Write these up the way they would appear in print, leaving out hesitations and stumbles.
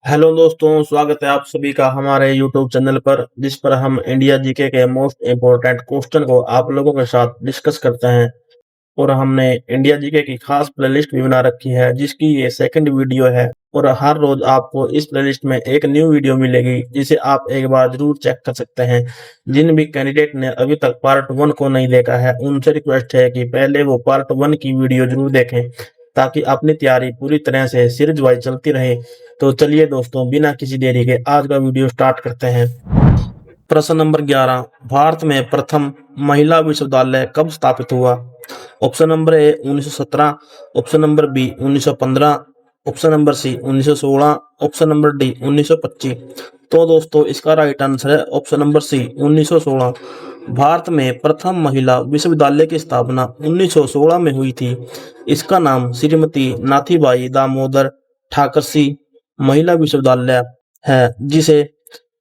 Hello दोस्तों, स्वागत है आप सभी का हमारे यूट्यूब चैनल पर, जिस पर हम इंडिया जीके के मोस्ट इम्पोर्टेंट क्वेश्चन को आप लोगों के साथ डिस्कस करते हैं। और हमने इंडिया जीके की खास प्लेलिस्ट भी बना रखी है, जिसकी ये सेकंड वीडियो है। और हर रोज आपको इस प्लेलिस्ट में एक न्यू वीडियो मिलेगी, जिसे आप एक बार जरूर चेक कर सकते हैं। जिन भी कैंडिडेट ने अभी तक पार्ट 1 को नहीं देखा है, उनसे रिक्वेस्ट है कि पहले वो पार्ट 1 की वीडियो जरूर देखें, ताकि अपनी तैयारी पूरी तरह से सीरीज वाइज चलती रहे। तो चलिए दोस्तों, बिना किसी देरी के आज का वीडियो स्टार्ट करते हैं। प्रश्न नंबर 11, भारत में प्रथम महिला विश्वविद्यालय कब स्थापित हुआ? Option number A 1917, option number B 1915, option number C 1916, option number D 1925। तो दोस्तों, इसका राइट आंसर है ऑप्शन नंबर सी 1916। भारत में प्रथम महिला विश्वविद्यालय की स्थापना 1916 में हुई थी। इसका नाम श्रीमती नाथीबाई दामोदर ठाकरसी महिला विश्वविद्यालय है, जिसे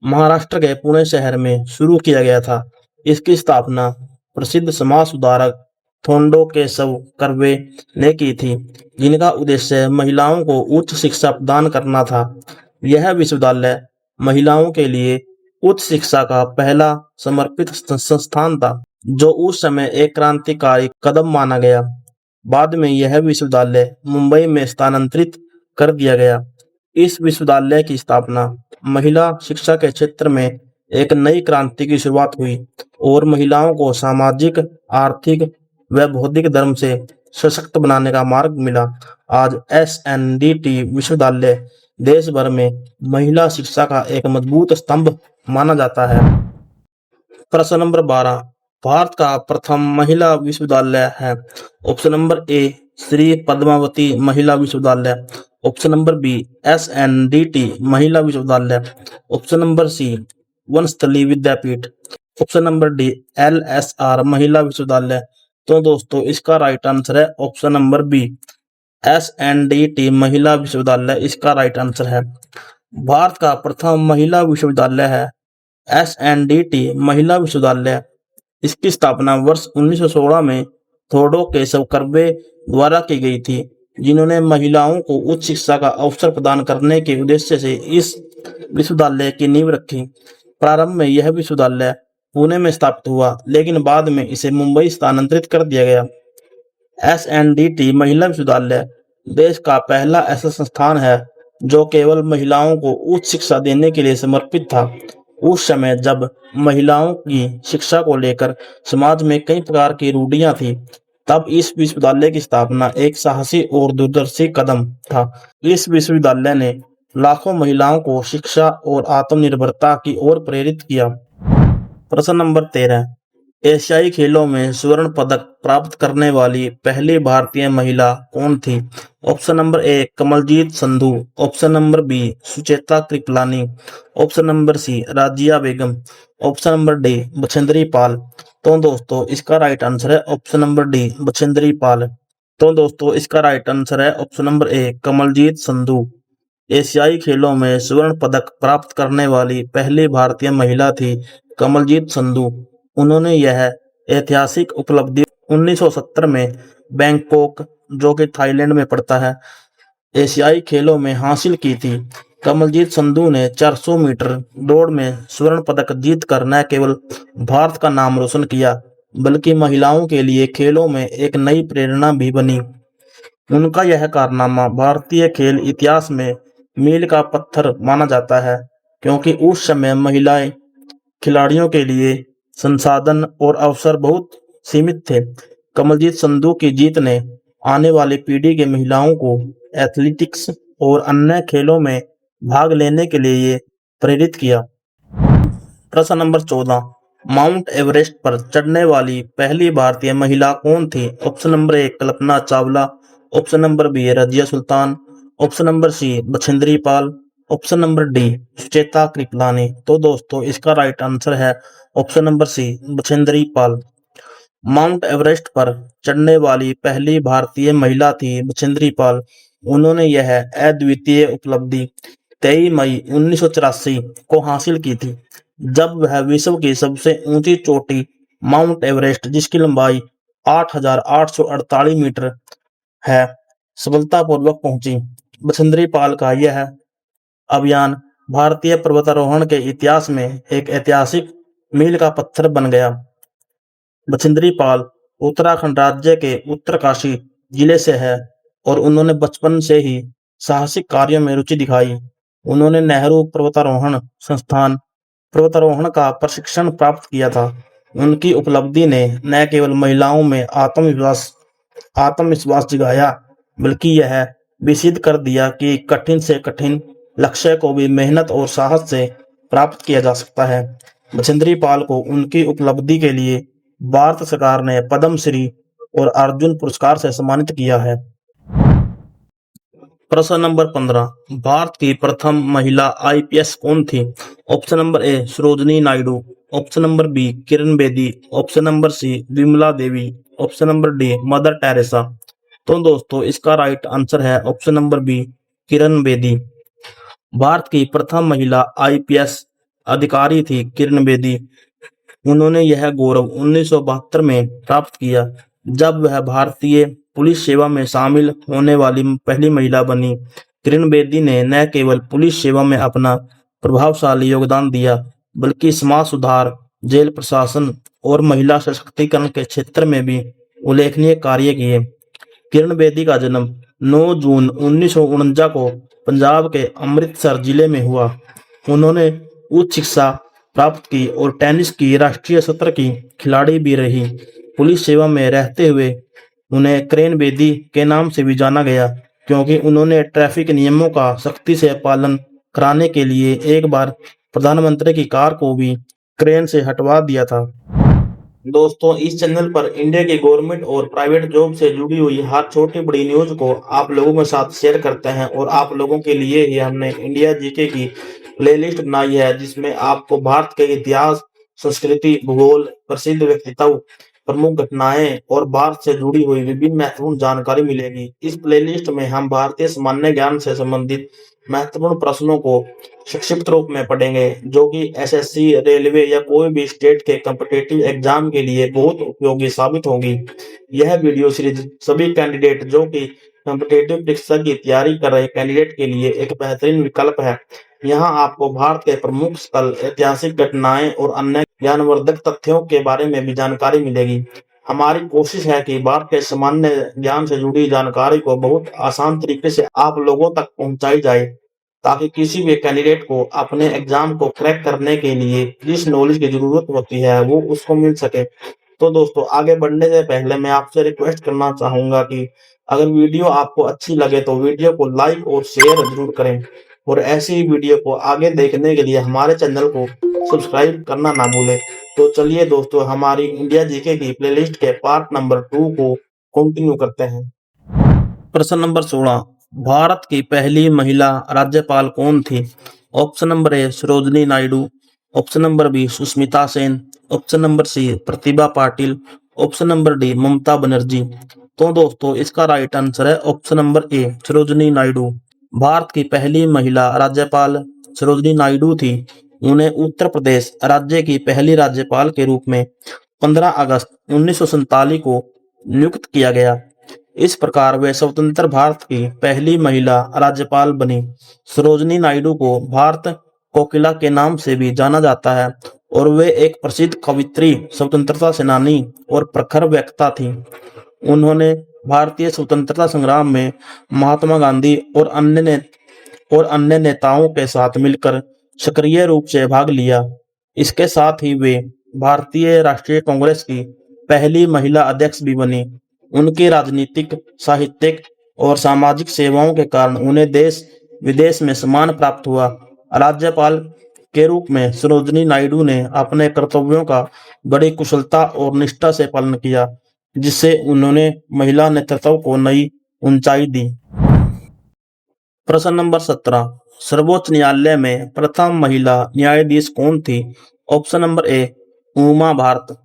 महाराष्ट्र के पुणे शहर में शुरू किया गया था। इसकी स्थापना प्रसिद्ध समाज सुधारक थोंडो केशव कर्वे ने की थी, जिनका उद्देश्य महिलाओं को उच्च शिक्षा प्रदान करना था। यह विश्वविद्यालय महिलाओं के लिए उच्च शिक्षा का पहला समर्पित संस्थान था, जो उस समय एक क्रांतिकारी कदम माना गया। बाद में यह विश्वविद्यालय मुंबई में स्थानांतरित कर दिया गया। इस विश्वविद्यालय की स्थापना महिला शिक्षा के क्षेत्र में एक नई क्रांति की शुरुआत हुई और महिलाओं को सामाजिक, आर्थिक व बौद्धिक धर्म से सशक्त बनाने का मार्ग मिला। आज एसएनडीटी विश्वविद्यालय देश भर में महिला शिक्षा का एक मजबूत स्तंभ माना जाता है। प्रश्न नंबर 12, भारत का प्रथम महिला विश्वविद्यालय है। ऑप्शन नंबर ए श्री पद्मावती महिला विश्वविद्यालय, ऑप्शन नंबर बी एसएनडीटी महिला विश्वविद्यालय, ऑप्शन नंबर सी वनस्थली विद्यापीठ, ऑप्शन नंबर डी एलएसआर महिला विश्वविद्यालय। तो दोस्तों, इसका राइट आंसर है ऑप्शन नंबर बी एसएनडीटी महिला विश्वविद्यालय। इसका राइट आंसर है। भारत का प्रथम महिला विश्वविद्यालय है एसएनडीटी महिला विश्वविद्यालय। इसकी स्थापना वर्ष 1916 में थोडो केशव कर्वे द्वारा की गई थी, जिन्होंने महिलाओं को उच्च शिक्षा का अवसर प्रदान करने के उद्देश्य से इस विश्वविद्यालय की नींव रखी। प्रारंभ में यह विश्वविद्यालय पुणे में स्थापित हुआ, लेकिन बाद में इसे मुंबई स्थानांतरित कर दिया गया। एसएनडीटी महिला विश्वविद्यालय देश का पहला ऐसा संस्थान है जो केवल महिलाओं को उच्च शिक्षा देने के लिए समर्पित था। उस समय जब महिलाओं की शिक्षा को लेकर समाज में कई प्रकार की रूढ़ियां थी, तब इस विश्वविद्यालय की स्थापना एक साहसी और दूरदर्शी कदम था। इस विश्वविद्यालय ने लाखों महिलाओं को शिक्षा और आत्मनिर्भरता की ओर प्रेरित किया। प्रश्न नंबर 13, एशियाई खेलों में स्वर्ण पदक प्राप्त करने वाली पहली भारतीय महिला कौन थी? Option number A Kamaljeet Sandhu, option number B Sucheta Kripalani, option number C Razia Begum, option number D Bachendri Pal. तो दोस्तों, इसका राइट आंसर है option number D Bachendri Pal. तो दोस्तों, इसका राइट आंसर है option number A Kamaljeet Sandhu. एशियाई खेलों में स्वर्ण पदक प्राप्त करने वाली पहली भारतीय महिला थी कमलजीत संधू। उन्होंने यह ऐतिहासिक उपलब्धि 1970 में बैंकॉक, जो कि थाईलैंड में पड़ता है, एशियाई खेलों में हासिल की थी। कमलजीत संधू ने 400 मीटर दौड़ में स्वर्ण पदक जीतकर न केवल भारत का नाम रोशन किया, बल्कि महिलाओं के लिए खेलों में एक नई प्रेरणा भी बनी। उनका यह कारनामा भारतीय खेल इतिहास में मील का पत्थर माना जाता है, क्योंकि उस समय महिलाएं खिलाड़ियों के लिए संसाधन और अवसर बहुत सीमित थे। कमलजीत संधू की जीत ने आने वाली पीढ़ी के महिलाओं को एथलेटिक्स और अन्य खेलों में भाग लेने के लिए प्रेरित किया। प्रश्न नंबर 14, माउंट एवरेस्ट पर चढ़ने वाली पहली भारतीय महिला कौन थी? Option number A Kalpana Chawla, option number B Razia Sultan, option number C Bachendri Pal, option number D Sucheta Kripalani. तो दोस्तों, इसका राइट आंसर है option number C Bachendri Pal. Mount Everest पर चढ़ने वाली पहली भारतीय महिला थी बछेंद्री पाल। उन्होंने यह अद्वितीय उपलब्धि 23 मई 1984 को हासिल की थी, जब वह विश्व की सबसे ऊंची चोटी माउंट एवरेस्ट, जिसकी लंबाई 8,848 मीटर है, सफलतापूर्वक पहुंची। बछेंद्री पाल का यह अभियान भारतीय पर्वतारोहण के इतिहास में एक ऐतिहासिक मील का पत्थर बन गया। बछेंद्री पाल उत्तराखंड राज्य के उत्तरकाशी जिले से है और उन्होंने बचपन से ही साहसिक कार्यों में रुचि दिखाई। उन्होंने नेहरू पर्वतारोहण संस्थान पर्वतारोहण का प्रशिक्षण प्राप्त किया था। उनकी उपलब्धि ने न केवल महिलाओं में आत्मविश्वास जगाया, बल्कि यह भी सिद्ध कर दिया कि कठिन से कठिन लक्ष्य को भी मेहनत और साहस से प्राप्त किया जा सकता है। बछेंद्री पाल को उनकी उपलब्धि के लिए भारत सरकार ने पद्म श्री और अर्जुन पुरस्कार से सम्मानित किया है। प्रश्न नंबर 15, भारत की प्रथम महिला आईपीएस कौन थी? Option number A Sarojini Naidu, option number B Kiran Bedi, option number C Vimla Devi, option number D Mother Teresa. तो दोस्तों इसका राइट आंसर है option number B Kiran Bedi. Bharat की प्रथम महिला आईपीएस अधिकारी थी किरण बेदी। उन्होंने यह गौरव 1972 में प्राप्त किया, जब वह भारतीय पुलिस सेवा में शामिल होने वाली पहली महिला बनी। किरण बेदी ने न केवल पुलिस सेवा में अपना प्रभावशाली योगदान दिया, बल्कि समाज सुधार, जेल प्रशासन और महिला सशक्तिकरण के क्षेत्र में भी उल्लेखनीय कार्य किए। किरण बेदी का जन्म 9 जून 1949 को पंजाब के अमृतसर जिले में हुआ। उन्होंने उच्च शिक्षा प्राप्त की और टेनिस की राष्ट्रीय सत्र की खिलाड़ी भी रही। पुलिस सेवा में रहते हुए उन्हें किरण बेदी के नाम से भी जाना गया, क्योंकि उन्होंने ट्रैफिक नियमों का सख्ती से पालन कराने के लिए एक बार प्रधानमंत्री की कार को भी क्रेन से हटवा दिया था। दोस्तों इस चैनल पर इंडिया की गवर्नमेंट और प्राइवेट जॉब से जुड़ी हुई हर छोटी बड़ी न्यूज को आप लोगों के साथ शेयर करते हैं और आप लोगों के लिए ही हमने इंडिया जीके की प्लेलिस्ट बनाई है, जिसमें आपको भारत के इतिहास, संस्कृति, भूगोल, प्रसिद्ध व्यक्तित्व, प्रमुख घटनाएं और भारत से जुड़ी हुई विभिन्न महत्वपूर्ण जानकारी मिलेगी। इस प्लेलिस्ट में हम भारतीय सामान्य ज्ञान से संबंधित महत्वपूर्ण प्रश्नों को संक्षिप्त रूप में पढ़ेंगे, जो कि एसएससी, रेलवे या कोई भी स्टेट के कॉम्पिटिटिव एग्जाम के लिए बहुत उपयोगी साबित होगी। यह वीडियो सीरीज सभी कैंडिडेट जो कि कॉम्पिटिटिव परीक्षा की तैयारी कर रहे कैंडिडेट के लिए एक बेहतरीन विकल्प है। यहाँ आपको भारत के प्रमुख स्थल, ऐतिहासिक घटनाएं और अन्य ज्ञानवर्धक तथ्यों के बारे में भी जानकारी मिलेगी। हमारी कोशिश है कि भारत के सामान्य ज्ञान से जुड़ी जानकारी को बहुत आसान तरीके से आप लोगों तक पहुंचाई जाए, ताकि किसी भी कैंडिडेट को अपने एग्जाम को क्रैक करने के लिए जिस नॉलेज की जरूरत होती है वो उसको मिल सके। तो दोस्तों आगे बढ़ने से पहले मैं आपसे रिक्वेस्ट करना चाहूंगा कि अगर वीडियो आपको अच्छी लगे तो वीडियो को लाइक और शेयर जरूर करें, और ऐसी ही वीडियो को आगे देखने के लिए हमारे चैनल को सब्सक्राइब करना ना भूलें। तो चलिए दोस्तों हमारी इंडिया जीके की प्लेलिस्ट के पार्ट नंबर 2 को कंटिन्यू करते हैं। प्रश्न नंबर 16, भारत की पहली महिला राज्यपाल कौन थी? Option number A Sarojini Naidu, option number B Sushmita Sen, option number C Pratibha Patil, option number D Mamata Banerjee. तो दोस्तों इसका राइट आंसर है option number A Sarojini Naidu. Bharat की पहली महिला राज्यपाल सरोजनी नायडू थी। उन्हें उत्तर प्रदेश राज्य की पहली राज्यपाल के रूप में 15 अगस्त 1947 को नियुक्त किया गया। इस प्रकार वे स्वतंत्र भारत की पहली महिला राज्यपाल बनी। सरोजनी नायडू को भारत कोकिला के नाम से भी जाना जाता है और वे एक प्रसिद्ध कवयित्री, स्वतंत्रता सेनानी और प्रखर वक्ता थी। उन्होंने भारतीय स्वतंत्रता संग्राम में महात्मा गांधी और अन्य नेताओं के साथ मिलकर सक्रिय रूप से भाग लिया। इसके साथ ही वे भारतीय राष्ट्रीय कांग्रेस की पहली महिला अध्यक्ष भी बनी। उनकी राजनीतिक, साहित्यिक और सामाजिक सेवाओं के कारण उन्हें देश विदेश में सम्मान प्राप्त हुआ। राज्यपाल के रूप में सरोजनी नायडू ने अपने कर्तव्यों का बड़ी कुशलता और निष्ठा से पालन किया, जिससे उन्होंने महिला नेतृत्व को नई ऊंचाई दी। प्रश्न नंबर 17, सर्वोच्च न्यायालय में प्रथम महिला न्यायाधीश कौन थी? Option number A Uma Bharat,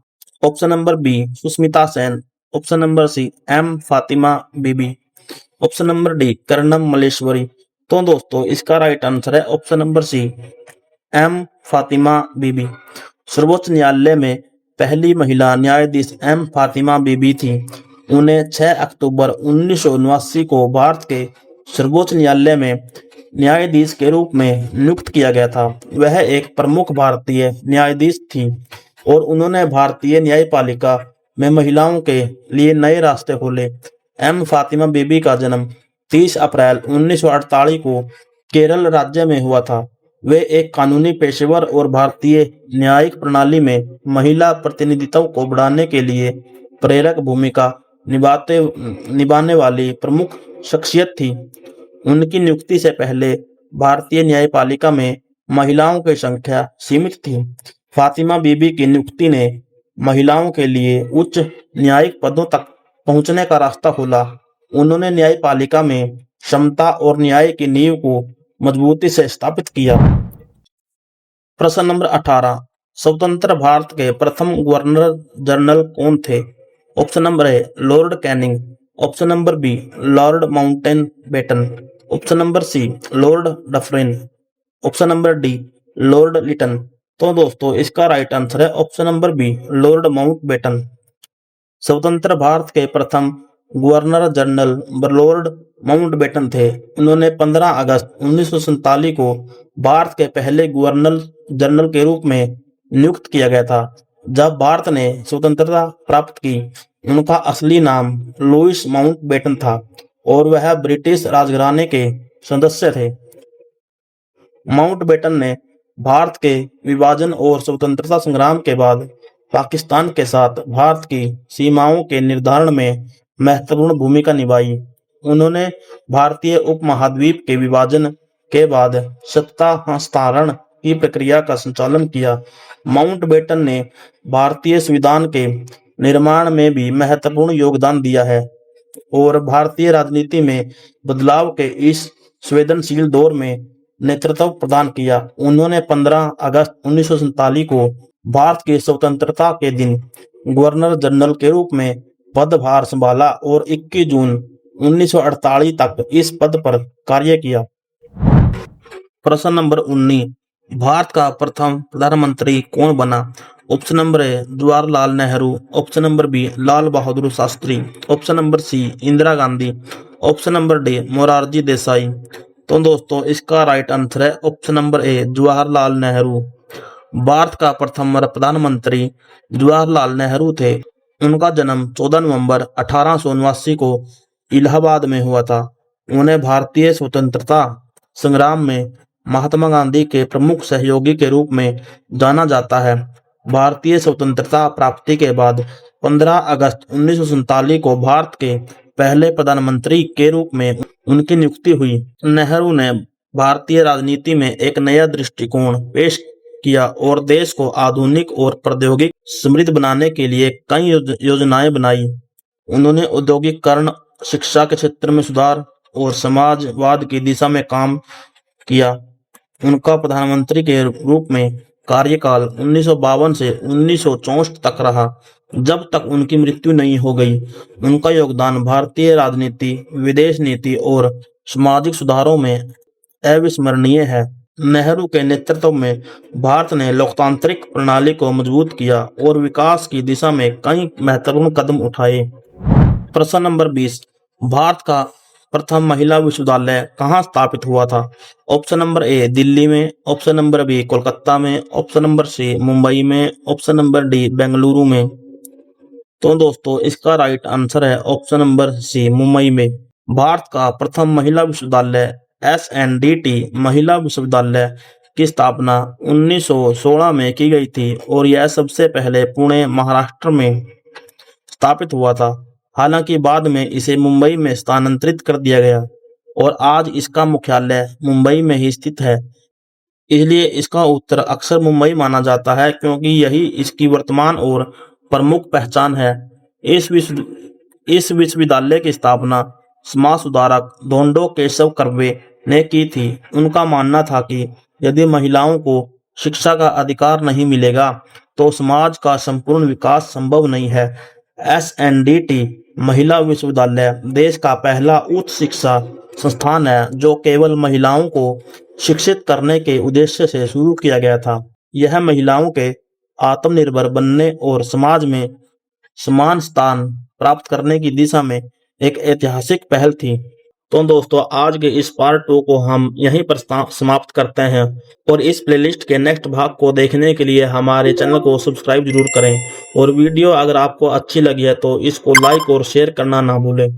option number B Sushmita Sen, option number C M Fatima Bibi, option number D Karnam Malleswari. तो दोस्तों इसका राइट आंसर है option number C M Fatima Bibi. सर्वोच्च न्यायालय में पहली महिला न्यायाधीश एम फातिमा बीबी थी। उन्हें 6 अक्टूबर 1979 को भारत के सर्वोच्च न्यायालय में न्यायाधीश के रूप में नियुक्त किया गया था। वह एक प्रमुख भारतीय न्यायाधीश थी और उन्होंने भारतीय न्यायपालिका में महिलाओं के लिए नए रास्ते खोले। एम फातिमा बीबी का जन्म 30 अप्रैल 1948 को केरल राज्य में हुआ था। वे एक कानूनी पेशेवर और भारतीय न्यायिक प्रणाली में महिला प्रतिनिधित्व को बढ़ाने के लिए प्रेरक भूमिका निभाने वाली प्रमुख शख्सियत थी। उनकी नियुक्ति से पहले भारतीय न्यायपालिका में महिलाओं की संख्या सीमित थी। फातिमा बीबी की नियुक्ति ने महिलाओं के लिए उच्च न्यायिक पदों तक पहुंचने का रास्ता खोला। उन्होंने न्यायपालिका में समता और न्याय की नींव को मजबूती से स्थापित किया। प्रश्न नंबर 18, स्वतंत्र भारत के प्रथम गवर्नर जनरल कौन थे? Option number A Lord Canning, option number B Lord Mountbatten, option number C Lord Dufferin, option number D Lord Lytton. तो दोस्तों इसका राइट आंसर है option number B Lord Mountbatten. स्वतंत्र भारत के प्रथम गवर्नर जनरल लॉर्ड माउंटबेटन थे। उन्होंने 15 अगस्त 1947 को भारत के पहले गवर्नर जनरल के रूप में नियुक्त किया गया था। जब भारत ने स्वतंत्रता प्राप्त की, उनका असली नाम लुईस माउंटबेटन था और वह ब्रिटिश राजघराने के सदस्य थे। माउंटबेटन ने भारत के विभाजन और स्वतंत्रता संग्राम के बाद पाकिस्तान के साथ भारत की सीमाओं के निर्धारण में महत्वपूर्ण भूमिका निभाई। उन्होंने भारतीय उपमहाद्वीप के विभाजन के बाद सत्ता हस्तांतरण की प्रक्रिया का संचालन किया। माउंटबेटन ने भारतीय संविधान के निर्माण में भी महत्वपूर्ण योगदान दिया है और भारतीय राजनीति में बदलाव के इस संवेदनशील दौर में नेतृत्व प्रदान किया। उन्होंने 15 अगस्त 1947 को भारत की स्वतंत्रता के दिन गवर्नर जनरल के रूप में पदभार संभाला और 21 जून 1948 तक इस पद पर कार्य किया। प्रश्न नंबर 19, भारत का प्रथम प्रधानमंत्री कौन बना? Option number A Jawaharlal Nehru, option number B Lal Bahadur Shastri, option number C Indira Gandhi, option number D Morarji Desai. तो दोस्तों इसका राइट आंसर है option number A Jawaharlal Nehru. Bharat का प्रथम प्रधानमंत्री जवाहरलाल नेहरू थे। उनका जन्म 14 नवंबर 1879 को इलाहाबाद में हुआ था। उन्हें भारतीय स्वतंत्रता संग्राम में महात्मा गांधी के प्रमुख सहयोगी के रूप में जाना जाता है। भारतीय स्वतंत्रता प्राप्ति के बाद 15 अगस्त 1947 को भारत के पहले प्रधानमंत्री के रूप में उनकी नियुक्ति हुई। नेहरू ने भारतीय राजनीति में एक नया दृष्टिकोण पेश किया और देश को आधुनिक और प्रौद्योगिक समृद्ध बनाने के लिए कई योजनाएं बनाई। उन्होंने औद्योगिकरण, शिक्षा के क्षेत्र में सुधार और समाजवाद की दिशा में काम किया। उनका प्रधानमंत्री के रूप में कार्यकाल 1952 से 1964 तक रहा, जब तक उनकी मृत्यु नहीं हो गई। उनका योगदान भारतीय राजनीति, विदेश नीति और सामाजिक सुधारों में अविस्मरणीय है। नेहरू के नेतृत्व में भारत ने लोकतांत्रिक प्रणाली को मजबूत किया और विकास की दिशा में कई महत्वपूर्ण कदम उठाए। प्रश्न नंबर 20, भारत का प्रथम महिला विश्वविद्यालय कहाँ स्थापित हुआ था? ऑप्शन नंबर ए दिल्ली में, ऑप्शन नंबर बी कोलकाता में, ऑप्शन नंबर सी मुंबई में, ऑप्शन नंबर डी बेंगलुरु में। तो दोस्तों इसका राइट आंसर है ऑप्शन नंबर सी मुंबई में। भारत का प्रथम महिला विश्वविद्यालय SNDT महिला विश्वविद्यालय की स्थापना 1916 में की गई थी और यह सबसे पहले पुणे, महाराष्ट्र में स्थापित हुआ था। हालांकि बाद में इसे मुंबई में स्थानांतरित कर दिया गया और आज इसका मुख्यालय मुंबई में ही स्थित है। इसलिए इसका उत्तर अक्सर मुंबई माना जाता है क्योंकि यही इसकी वर्तमान और प्रमुख पहचान है। इस विश्वविद्यालय की स्थापना समाज सुधारक धोंडो केशव कर्वे ने की थी। उनका मानना था कि यदि महिलाओं को शिक्षा का अधिकार नहीं मिलेगा तो समाज का संपूर्ण विकास संभव नहीं है। SNDT महिला विश्वविद्यालय देश का पहला उच्च शिक्षा संस्थान है जो केवल महिलाओं को शिक्षित करने के उद्देश्य से शुरू किया गया था। यह महिलाओं के आत्मनिर्भर बनने और समाज में समान स्थान प्राप्त करने की दिशा में एक ऐतिहासिक पहल थी। तो दोस्तों आज के इस पार्ट 2 को हम यहीं पर समाप्त करते हैं और इस प्लेलिस्ट के नेक्स्ट भाग को देखने के लिए हमारे चैनल को सब्सक्राइब जरूर करें और वीडियो अगर आपको अच्छी लगी है तो इसको लाइक और शेयर करना ना भूलें।